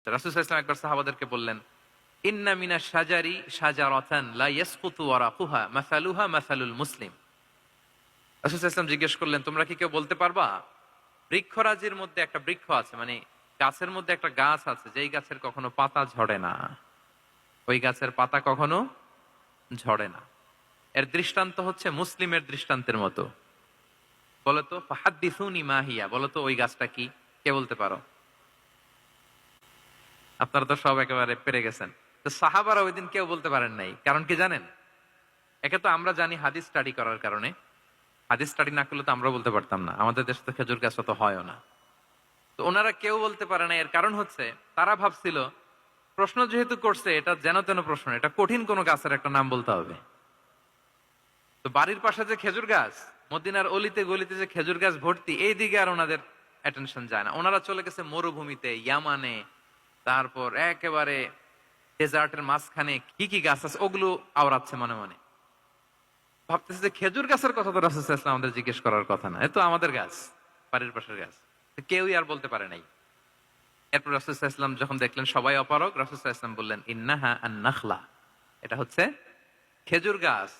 রাসূল সাল্লাল্লাহু আলাইহি ওয়াসাল্লাম একবার সাহাবাদেরকে বললেন, ইন্না মিনাশ শাজারি শাজারাতান লা ইয়াসকুতু ওয়ারাকুহা মাসালুহা মাসালুল মুসলিম। রাসূল সাল্লাল্লাহু আলাইহি ওয়াসাল্লাম জিজ্ঞেস করলেন, তোমরা কি কেউ বলতে পারবা বৃক্ষরাজির মধ্যে একটা বৃক্ষ আছে, মানে গাছের মধ্যে একটা গাছ আছে যেই গাছের কখনো পাতা ঝরে না, ওই গাছের পাতা কখনো ঝরে না। এর দৃষ্টান্ত হচ্ছে মুসলিমের দৃষ্টান্তের মতো। বলতো ফাহাদ্দিসুনি মা হিয়া, বলতো ওই গাছটা কি, কে বলতে পারো? আপনারা তো সব একেবারে পেরে গেছেন। তো সাহাবারা ওই দিন কেউ বলতে পারেন নাই, কারণ কি জানেন? একে তো আমরা জানি হাদিস স্টাডি করার কারণে, হাদিস স্টাডি না করলে তো আমরা বলতে পারতাম না, আমাদের দেশে তো খেজুর গাছ তো হয়ও না। তো ওনারা কেউ বলতে পারে না, এর কারণ হচ্ছে তারা ভাবছিল প্রশ্ন যেহেতু করছে এটা যেন তেন প্রশ্ন, এটা কঠিন কোন গাছের একটা নাম বলতে হবে। তো বাড়ির পাশে যে খেজুর গাছ, মদিনার অলিতে গলিতে যে খেজুর গাছ ভর্তি, এই দিকে আর ওনাদের অ্যাটেনশন যায় না। ওনারা চলে গেছে মরুভূমিতে, ইয়ামানে, তারপর একেবারে ডেজার্টের মাঝখানে কি কি গাছ আছে ওগুলো আওড়াচ্ছে মনে মনে। ভাবতেছে যে খেজুর গাছের কথা তো রাসূল সাল্লাল্লাহু আলাইহি ওয়াসাল্লাম আমাদের জিজ্ঞেস করার কথা না, এ তো আমাদের গাছ, বাড়ির পাশের গাছ। তো কেউই আর বলতে পারে নাই। এরপর রাসূল সাল্লাল্লাহু আলাইহি ওয়াসাল্লাম যখন দেখলেন সবাই অপারগ, রাসূল সাল্লাল্লাহু আলাইহি ওয়াসাল্লাম বললেন, ইন্নাহা আন নাখলা, এটা হচ্ছে খেজুর গাছ।